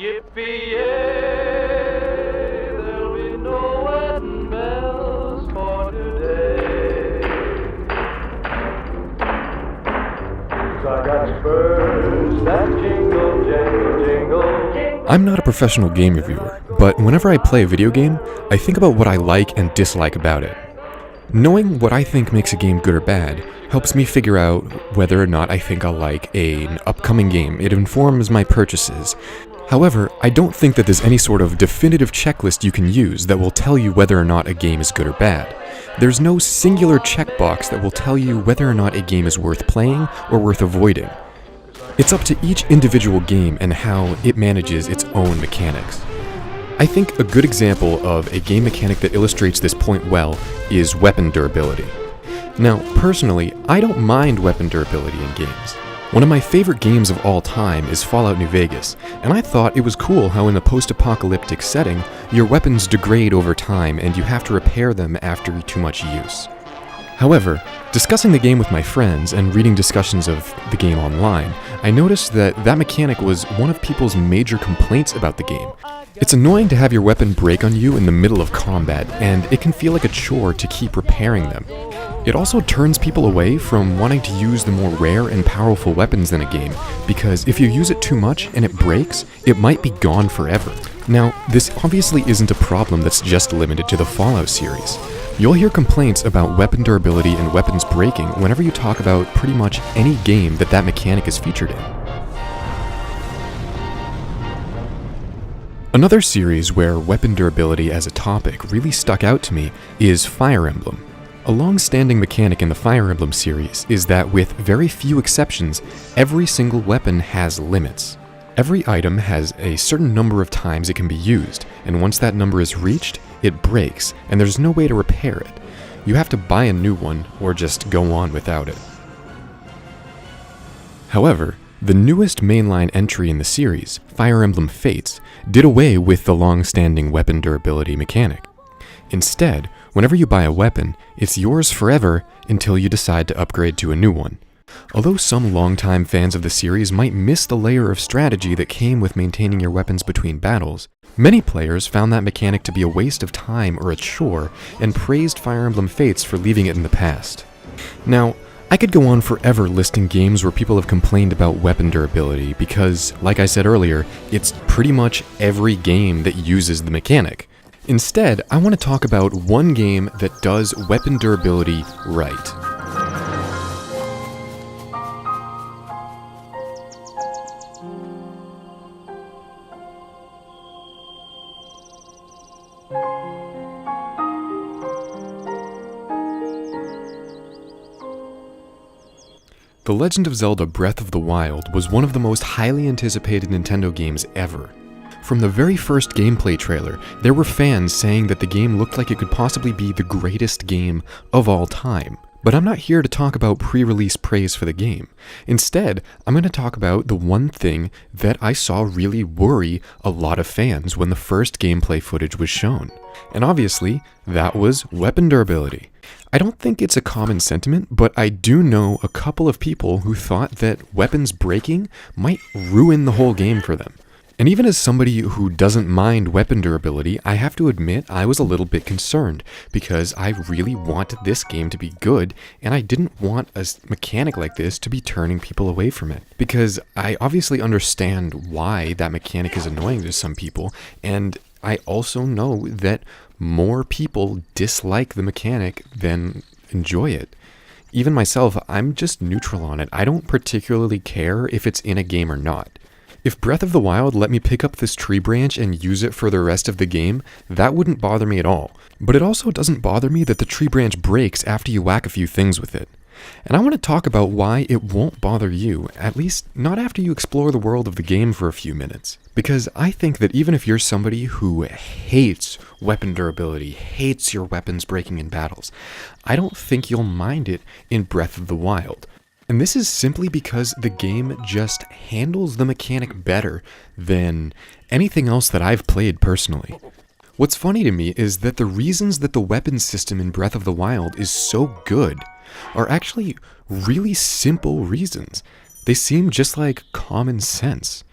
Yippee-yay, there'll be no wedding bells for today. 'Cause I got spurs that jingle, jangle, jingle. I'm not a professional game reviewer, but whenever I play a video game, I think about what I like and dislike about it. Knowing what I think makes a game good or bad helps me figure out whether or not I think I'll like an upcoming game. It informs my purchases. However, I don't think that there's any sort of definitive checklist you can use that will tell you whether or not a game is good or bad. There's no singular checkbox that will tell you whether or not a game is worth playing or worth avoiding. It's up to each individual game and how it manages its own mechanics. I think a good example of a game mechanic that illustrates this point well is weapon durability. Now, personally, I don't mind weapon durability in games. One of my favorite games of all time is Fallout New Vegas, and I thought it was cool how in the post-apocalyptic setting, your weapons degrade over time and you have to repair them after too much use. However, discussing the game with my friends and reading discussions of the game online, I noticed that that mechanic was one of people's major complaints about the game. It's annoying to have your weapon break on you in the middle of combat, and it can feel like a chore to keep repairing them. It also turns people away from wanting to use the more rare and powerful weapons in a game, because if you use it too much and it breaks, it might be gone forever. Now, this obviously isn't a problem that's just limited to the Fallout series. You'll hear complaints about weapon durability and weapons breaking whenever you talk about pretty much any game that mechanic is featured in. Another series where weapon durability as a topic really stuck out to me is Fire Emblem. A long-standing mechanic in the Fire Emblem series is that with very few exceptions, every single weapon has limits. Every item has a certain number of times it can be used, and once that number is reached, it breaks, and there's no way to repair it. You have to buy a new one, or just go on without it. However, the newest mainline entry in the series, Fire Emblem Fates, did away with the long-standing weapon durability mechanic. Instead, whenever you buy a weapon, it's yours forever until you decide to upgrade to a new one. Although some longtime fans of the series might miss the layer of strategy that came with maintaining your weapons between battles, many players found that mechanic to be a waste of time or a chore and praised Fire Emblem Fates for leaving it in the past. Now, I could go on forever listing games where people have complained about weapon durability because, like I said earlier, it's pretty much every game that uses the mechanic. Instead, I want to talk about one game that does weapon durability right. The Legend of Zelda Breath of the Wild was one of the most highly anticipated Nintendo games ever. From the very first gameplay trailer, there were fans saying that the game looked like it could possibly be the greatest game of all time. But I'm not here to talk about pre-release praise for the game. Instead, I'm going to talk about the one thing that I saw really worry a lot of fans when the first gameplay footage was shown. And obviously, that was weapon durability. I don't think it's a common sentiment, but I do know a couple of people who thought that weapons breaking might ruin the whole game for them. And even as somebody who doesn't mind weapon durability, I have to admit I was a little bit concerned because I really wanted this game to be good and I didn't want a mechanic like this to be turning people away from it. Because I obviously understand why that mechanic is annoying to some people, and I also know that more people dislike the mechanic than enjoy it. Even myself, I'm just neutral on it. I don't particularly care if it's in a game or not. If Breath of the Wild let me pick up this tree branch and use it for the rest of the game, that wouldn't bother me at all. But it also doesn't bother me that the tree branch breaks after you whack a few things with it. And I want to talk about why it won't bother you, at least not after you explore the world of the game for a few minutes. Because I think that even if you're somebody who hates weapon durability, hates your weapons breaking in battles, I don't think you'll mind it in Breath of the Wild. And this is simply because the game just handles the mechanic better than anything else that I've played personally. What's funny to me is that the reasons that the weapon system in Breath of the Wild is so good are actually really simple reasons. They seem just like common sense.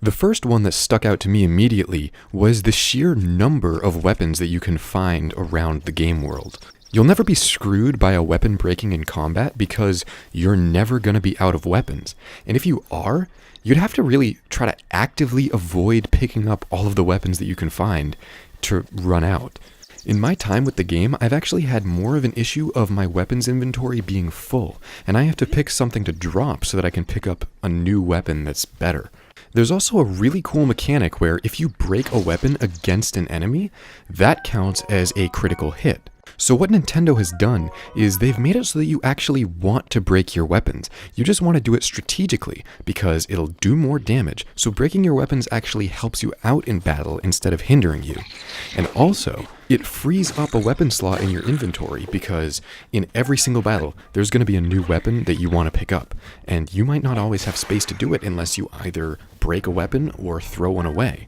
The first one that stuck out to me immediately was the sheer number of weapons that you can find around the game world. You'll never be screwed by a weapon breaking in combat because you're never going to be out of weapons. And if you are, you'd have to really try to actively avoid picking up all of the weapons that you can find to run out. In my time with the game, I've actually had more of an issue of my weapons inventory being full, and I have to pick something to drop so that I can pick up a new weapon that's better. There's also a really cool mechanic where if you break a weapon against an enemy, that counts as a critical hit. So what Nintendo has done is they've made it so that you actually want to break your weapons. You just want to do it strategically because it'll do more damage. So breaking your weapons actually helps you out in battle instead of hindering you. And also, it frees up a weapon slot in your inventory because in every single battle, there's going to be a new weapon that you want to pick up. And you might not always have space to do it unless you either break a weapon or throw one away.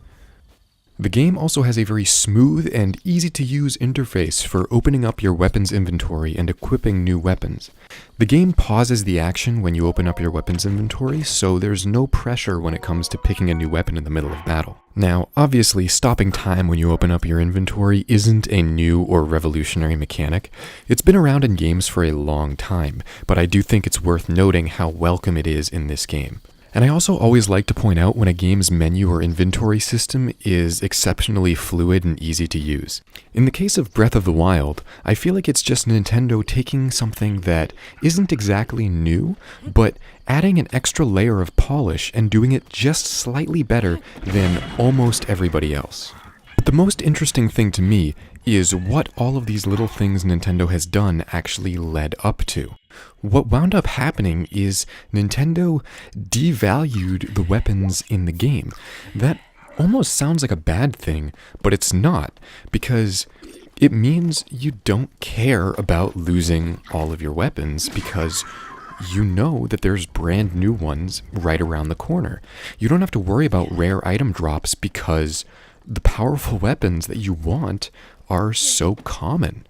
The game also has a very smooth and easy to use interface for opening up your weapons inventory and equipping new weapons. The game pauses the action when you open up your weapons inventory, so there's no pressure when it comes to picking a new weapon in the middle of battle. Now, obviously, stopping time when you open up your inventory isn't a new or revolutionary mechanic. It's been around in games for a long time, but I do think it's worth noting how welcome it is in this game. And I also always like to point out when a game's menu or inventory system is exceptionally fluid and easy to use. In the case of Breath of the Wild, I feel like it's just Nintendo taking something that isn't exactly new, but adding an extra layer of polish and doing it just slightly better than almost everybody else. But the most interesting thing to me is what all of these little things Nintendo has done actually led up to. What wound up happening is Nintendo devalued the weapons in the game. That almost sounds like a bad thing, but it's not, because it means you don't care about losing all of your weapons because you know that there's brand new ones right around the corner. You don't have to worry about rare item drops because the powerful weapons that you want are so common.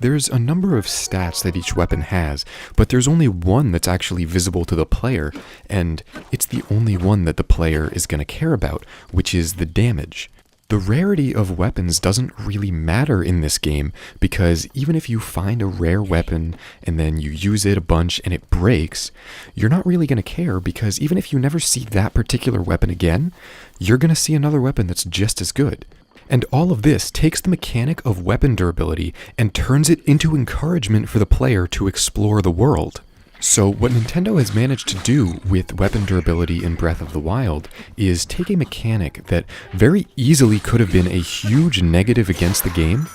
There's a number of stats that each weapon has, but there's only one that's actually visible to the player, and it's the only one that the player is going to care about, which is the damage. The rarity of weapons doesn't really matter in this game, because even if you find a rare weapon and then you use it a bunch and it breaks, you're not really going to care, because even if you never see that particular weapon again, you're going to see another weapon that's just as good. And all of this takes the mechanic of weapon durability and turns it into encouragement for the player to explore the world. So what Nintendo has managed to do with weapon durability in Breath of the Wild is take a mechanic that very easily could have been a huge negative against the game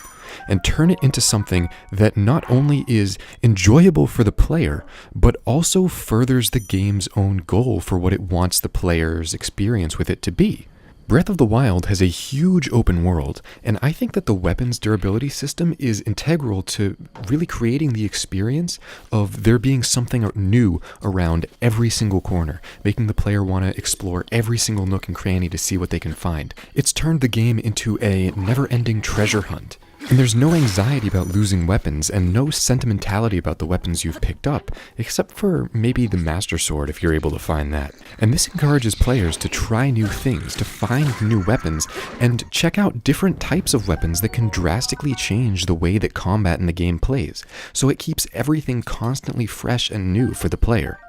and turn it into something that not only is enjoyable for the player, but also furthers the game's own goal for what it wants the player's experience with it to be. Breath of the Wild has a huge open world, and I think that the weapons durability system is integral to really creating the experience of there being something new around every single corner, making the player want to explore every single nook and cranny to see what they can find. It's turned the game into a never-ending treasure hunt. And there's no anxiety about losing weapons, and no sentimentality about the weapons you've picked up, except for maybe the Master Sword if you're able to find that. And this encourages players to try new things, to find new weapons, and check out different types of weapons that can drastically change the way that combat in the game plays, so it keeps everything constantly fresh and new for the player.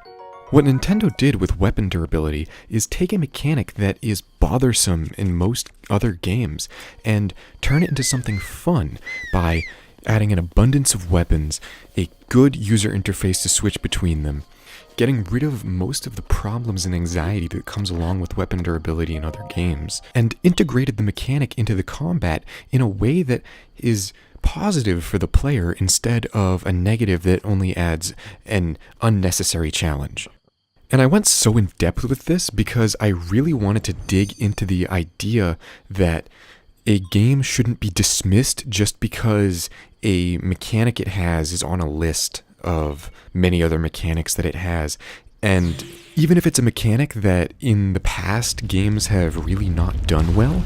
What Nintendo did with weapon durability is take a mechanic that is bothersome in most other games and turn it into something fun by adding an abundance of weapons, a good user interface to switch between them, getting rid of most of the problems and anxiety that comes along with weapon durability in other games, and integrated the mechanic into the combat in a way that is positive for the player instead of a negative that only adds an unnecessary challenge. And I went so in depth with this because I really wanted to dig into the idea that a game shouldn't be dismissed just because a mechanic it has is on a list of many other mechanics that it has. And even if it's a mechanic that in the past games have really not done well,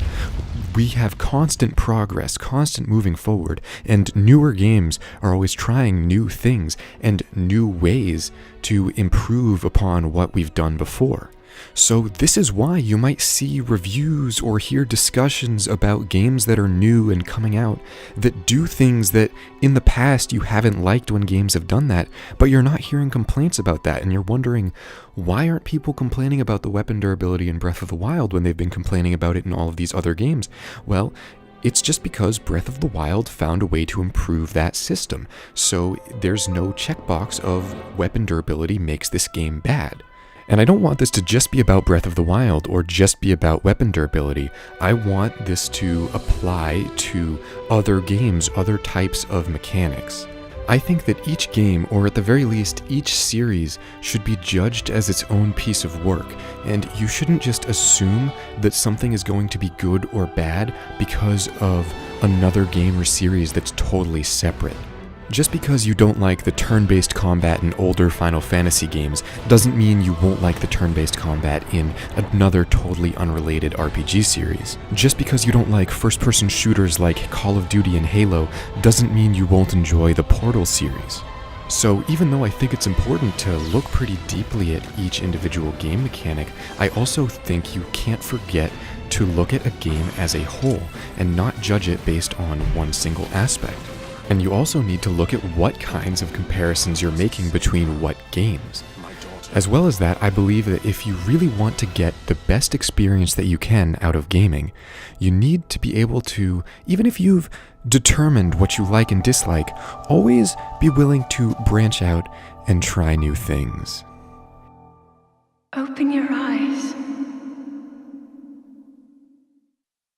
we have constant progress, constant moving forward, and newer games are always trying new things and new ways to improve upon what we've done before. So this is why you might see reviews or hear discussions about games that are new and coming out that do things that in the past you haven't liked when games have done that, but you're not hearing complaints about that, and you're wondering, why aren't people complaining about the weapon durability in Breath of the Wild when they've been complaining about it in all of these other games? Well, it's just because Breath of the Wild found a way to improve that system, so there's no checkbox of weapon durability makes this game bad. And I don't want this to just be about Breath of the Wild or just be about weapon durability. I want this to apply to other games, other types of mechanics. I think that each game, or at the very least each series, should be judged as its own piece of work, and you shouldn't just assume that something is going to be good or bad because of another game or series that's totally separate. Just because you don't like the turn-based combat in older Final Fantasy games doesn't mean you won't like the turn-based combat in another totally unrelated RPG series. Just because you don't like first-person shooters like Call of Duty and Halo doesn't mean you won't enjoy the Portal series. So even though I think it's important to look pretty deeply at each individual game mechanic, I also think you can't forget to look at a game as a whole and not judge it based on one single aspect. And you also need to look at what kinds of comparisons you're making between what games. As well as that, I believe that if you really want to get the best experience that you can out of gaming, you need to be able to, even if you've determined what you like and dislike, always be willing to branch out and try new things. Open your eyes.